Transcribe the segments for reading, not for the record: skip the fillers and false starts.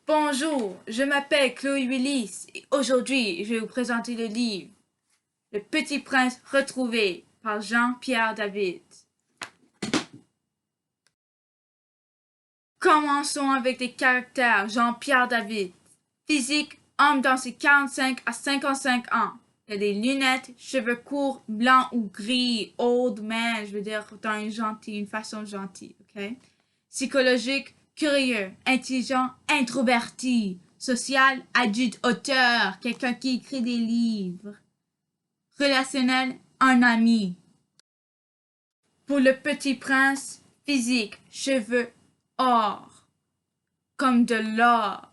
Bonjour, je m'appelle Chloé Willis et aujourd'hui je vais vous présenter le livre Le Petit Prince retrouvé par Jean-Pierre David. Commençons avec les caractères. Jean-Pierre David. Physique, homme dans ses 45 à 55 ans. Il a des lunettes, cheveux courts, blancs ou gris, old man, je veux dire dans une façon gentille, ok? Psychologique, curieux, intelligent, introverti. Social, adulte, auteur, quelqu'un qui écrit des livres. Relationnel, un ami. Pour le petit prince, physique, cheveux, or, comme de l'or,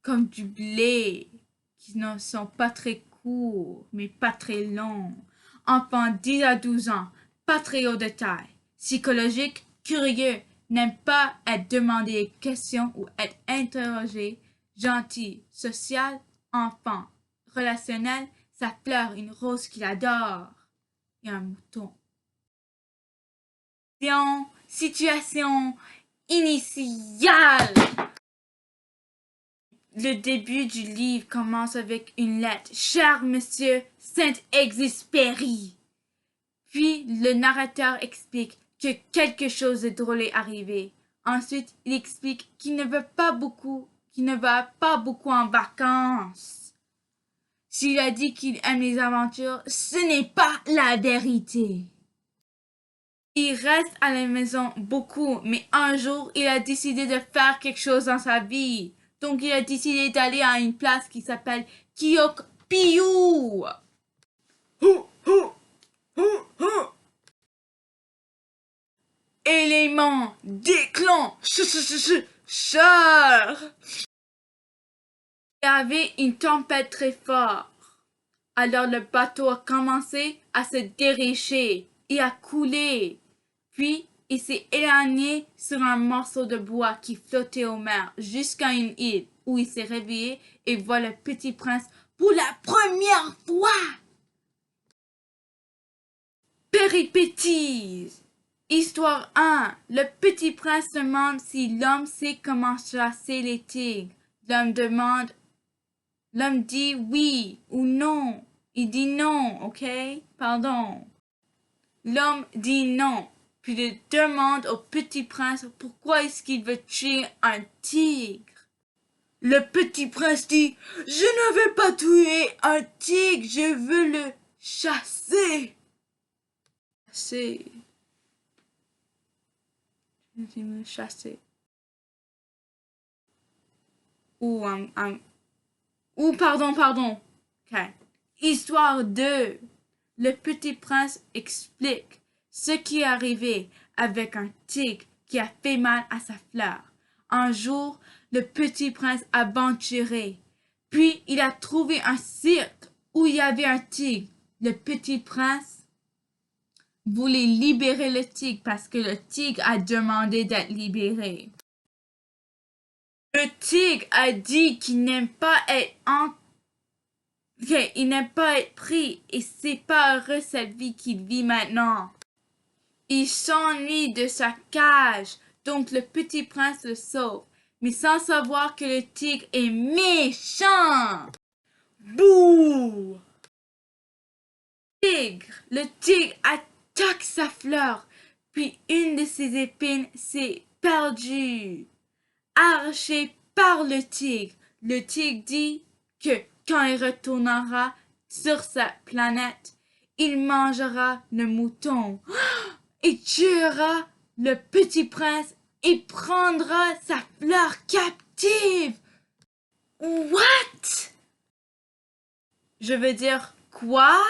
comme du blé, qui ne sont pas très courts, mais pas très longs. Enfant 10 à 12 ans, pas très haut de taille. Psychologique, curieux, n'aime pas être demandé des questions ou être interrogé. Gentil, social, enfant. Relationnel, sa fleur, une rose qu'il adore. Et un mouton. Situation initiale. Le début du livre commence avec une lettre. Cher monsieur Saint-Exupéry. Puis le narrateur explique que quelque chose de drôle est arrivé. Ensuite, il explique qu'il ne va pas beaucoup en vacances. S'il a dit qu'il aime les aventures, ce n'est pas la vérité. Il reste à la maison beaucoup, mais un jour, il a décidé de faire quelque chose dans sa vie. Donc, il a décidé d'aller à une place qui s'appelle Kiokpiou. Élément déclencheur. Il y avait une tempête très forte. Alors le bateau a commencé à se déricher et à couler. Puis il s'est éloigné sur un morceau de bois qui flottait au mer jusqu'à une île où il s'est réveillé et voit le petit prince pour la première fois. Péripéties. Histoire 1. Le petit prince demande si l'homme sait comment chasser les tigres. L'homme dit oui ou non. Il dit non, ok? Pardon. L'homme dit non, puis il demande au petit prince pourquoi est-ce qu'il veut tuer un tigre. Le petit prince dit « Je ne veux pas tuer un tigre, je veux le chasser. » Chasser. Je veux chasser. Pardon. Ok. Histoire 2. Le petit prince explique ce qui est arrivé avec un tigre qui a fait mal à sa fleur. Un jour, le petit prince a aventuré. Puis il a trouvé un cirque où il y avait un tigre. Le petit prince voulait libérer le tigre parce que le tigre a demandé d'être libéré. Le tigre a dit qu'il n'aime pas être il n'aime pas être pris et c'est pas heureux cette vie qu'il vit maintenant. Il s'ennuie de sa cage, donc le petit prince le sauve, mais sans savoir que le tigre est méchant. Bouh! Le tigre attaque sa fleur, puis une de ses épines s'est perdue, arrachée par le tigre. Le tigre dit que quand il retournera sur sa planète, il mangera le mouton et tuera le petit prince et prendra sa fleur captive. What? Je veux dire quoi?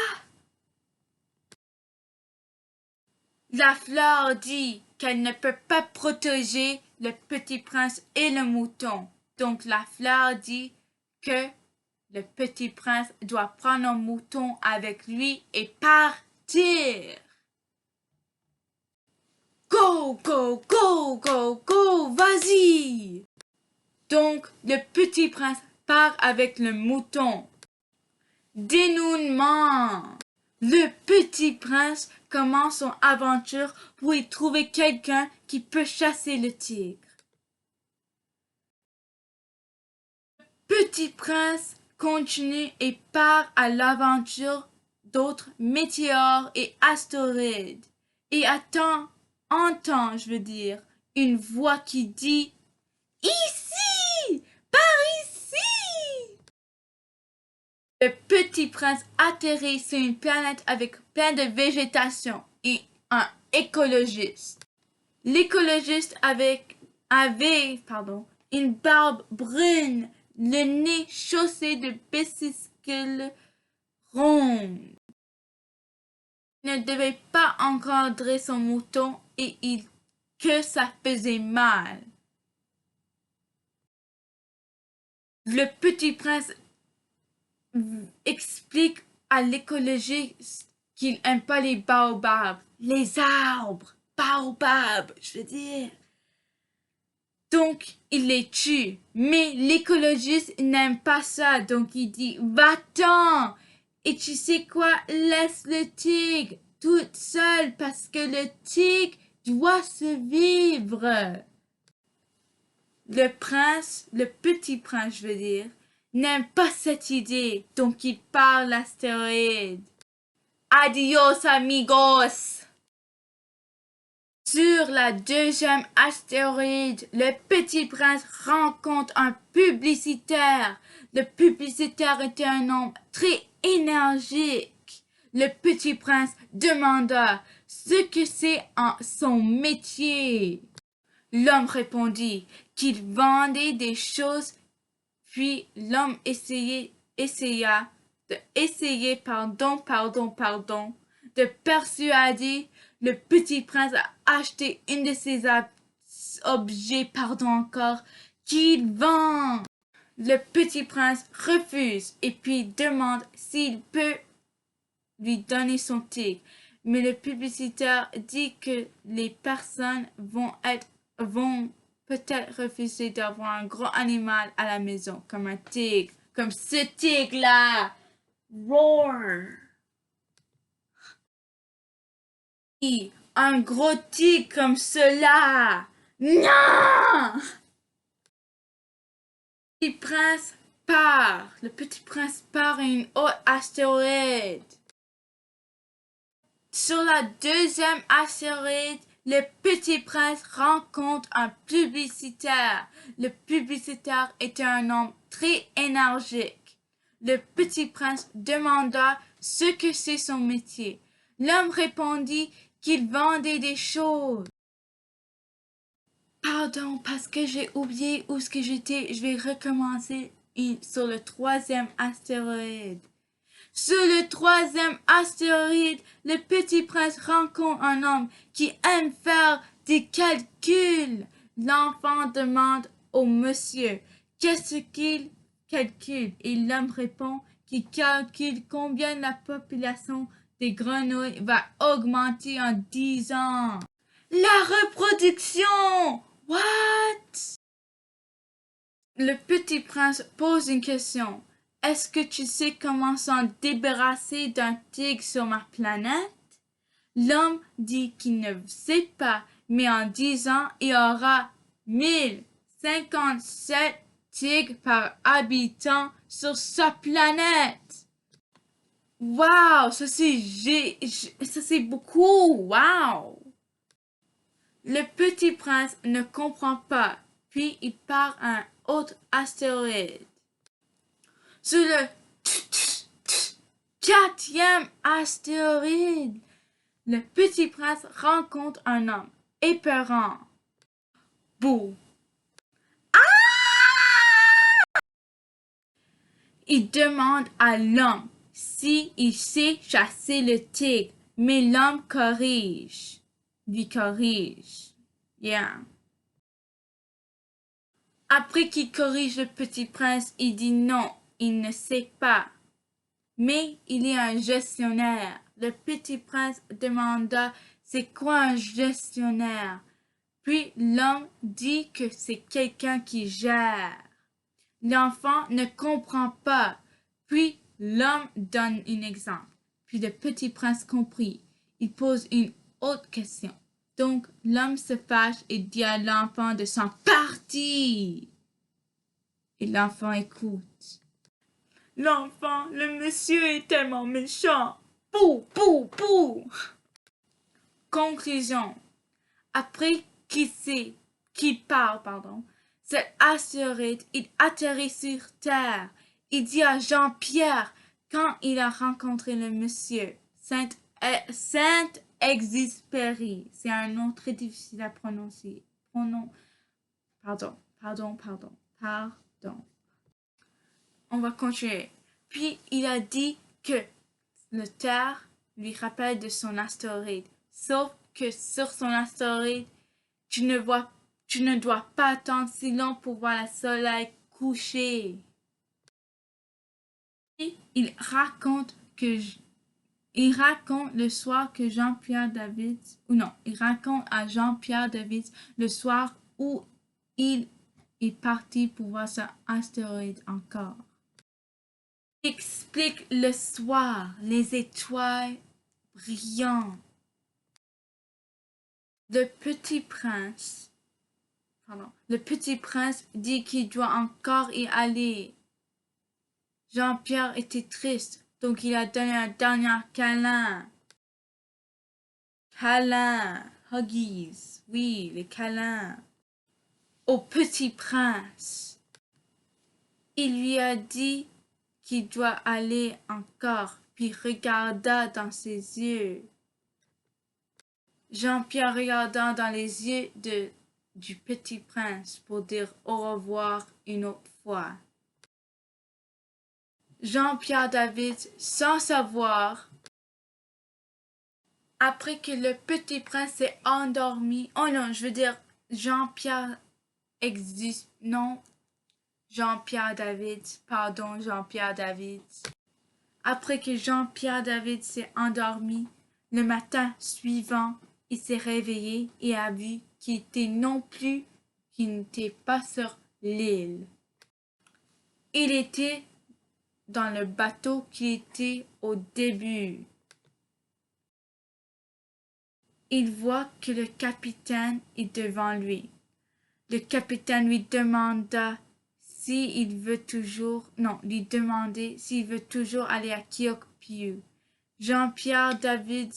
La fleur dit qu'elle ne peut pas protéger le petit prince et le mouton. Donc la fleur dit que le petit prince doit prendre un mouton avec lui et partir. Go, go, go, go, go, vas-y! Donc, le petit prince part avec le mouton. Dénouement! Le petit prince commence son aventure pour y trouver quelqu'un qui peut chasser le tigre. petit prince continue et part à l'aventure d'autres météores et astéroïdes et entend, je veux dire, une voix qui dit « Ici! Par ici! » Le petit prince atterrit sur une planète avec plein de végétation et un écologiste. L'écologiste avait une barbe brune, le nez chaussé de pesticules ronds. Il ne devait pas encadrer son mouton et que ça faisait mal. Le petit prince explique à l'écologiste qu'il n'aime pas les baobabs, les arbres, baobabs, je veux dire. Donc, il les tue. Mais l'écologiste n'aime pas ça, donc il dit « Va-t'en !» Et tu sais quoi? Laisse le tigre toute seule parce que le tigre doit se vivre. Le petit prince, je veux dire, n'aime pas cette idée, donc il part l'astéroïde. Adios, amigos! Sur la deuxième astéroïde, le petit prince rencontre un publicitaire. Le publicitaire était un homme très énergique. Le petit prince demanda ce que c'est son métier. L'homme répondit qu'il vendait des choses, puis l'homme essaya de persuader le petit prince à acheter une de ces objets, qu'il vend. Le petit prince refuse et puis demande s'il peut lui donner son tigre. Mais le publicitaire dit que les personnes vont peut-être refuser d'avoir un gros animal à la maison, comme un tigre, comme ce tigre-là. Roar! Et un gros tigre comme cela. Non! Le petit prince part à une autre astéroïde. Sur la deuxième astéroïde, le petit prince rencontre un publicitaire. Le publicitaire était un homme très énergique. Le petit prince demanda ce que c'est son métier. L'homme répondit qu'il vendait des choses. Pardon, parce que j'ai oublié où ce que j'étais. Je vais recommencer sur le troisième astéroïde. Sur le troisième astéroïde, le petit prince rencontre un homme qui aime faire des calculs. L'enfant demande au monsieur qu'est-ce qu'il calcule et l'homme répond qu'il calcule combien la population des grenouilles va augmenter en 10 ans. La reproduction! What? Le petit prince pose une question. Est-ce que tu sais comment s'en débarrasser d'un tigre sur ma planète? L'homme dit qu'il ne sait pas, mais en 10 ans, il y aura 1057 tigres par habitant sur sa planète. Wow, ça c'est beaucoup, wow. Le petit prince ne comprend pas, puis il part à un autre astéroïde. Sur le quatrième astéroïde, le petit prince rencontre un homme épeurant. Bouh! Il demande à l'homme s'il sait chasser le tigre, mais l'homme lui corrige. Yeah. Après qu'il corrige le petit prince, il dit non, il ne sait pas. Mais il est un gestionnaire. Le petit prince demanda c'est quoi un gestionnaire? Puis l'homme dit que c'est quelqu'un qui gère. L'enfant ne comprend pas. Puis l'homme donne un exemple. Puis le petit prince comprit. Il pose une autre question. Donc l'homme se fâche et dit à l'enfant de s'en partir. Et l'enfant écoute. L'enfant, le monsieur est tellement méchant. Pou, pou, pou. Conclusion. Après qu'il parle, cet astéroïde, il atterrit sur Terre. Il dit à Jean-Pierre, quand il a rencontré le monsieur, Saint-Exupéry, c'est un nom très difficile à prononcer. Pardon. On va continuer. Puis il a dit que le Terre lui rappelle de son astéroïde. Sauf que sur son astéroïde, tu ne dois pas attendre si long pour voir le soleil coucher. Et il raconte le soir que Jean-Pierre David, il raconte à Jean-Pierre David le soir où il est parti pour voir cet astéroïde encore. Il explique le soir, les étoiles brillantes. Le petit prince dit qu'il doit encore y aller. Jean-Pierre était triste, donc il a donné un dernier câlin. Huggies, oui, les câlins. Au petit prince. Il lui a dit qu'il doit aller encore, puis regarda dans ses yeux. Jean-Pierre regarda dans les yeux du petit prince pour dire au revoir une autre fois. Jean-Pierre David, sans savoir, après que le petit prince s'est endormi, Jean-Pierre David. Après que Jean-Pierre David s'est endormi, le matin suivant, il s'est réveillé et a vu qu'il n'était pas sur l'île. Il était dans le bateau qui était au début. Il voit que le capitaine est devant lui. Le capitaine lui demandait s'il veut toujours aller à Kiokpiu. Jean-Pierre David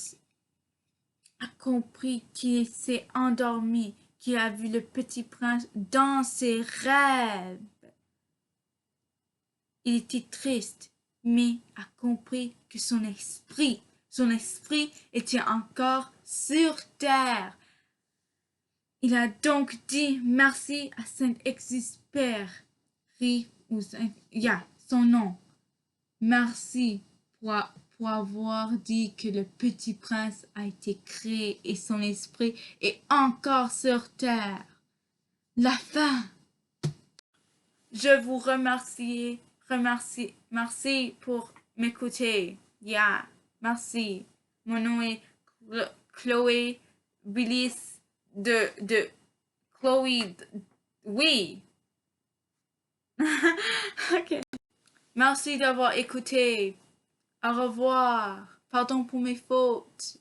a compris qu'il s'est endormi, qu'il a vu le petit prince dans ses rêves. Il était triste, mais a compris que son esprit était encore sur terre. Il a donc dit merci à Saint-Exupéry, son nom. Merci pour avoir dit que le petit prince a été créé et son esprit est encore sur terre. La fin. Je vous remercie pour m'écouter. Merci. Mon nom est Chloé Billis de Chloé. Oui. Ok. Merci d'avoir écouté. Au revoir. Pardon pour mes fautes.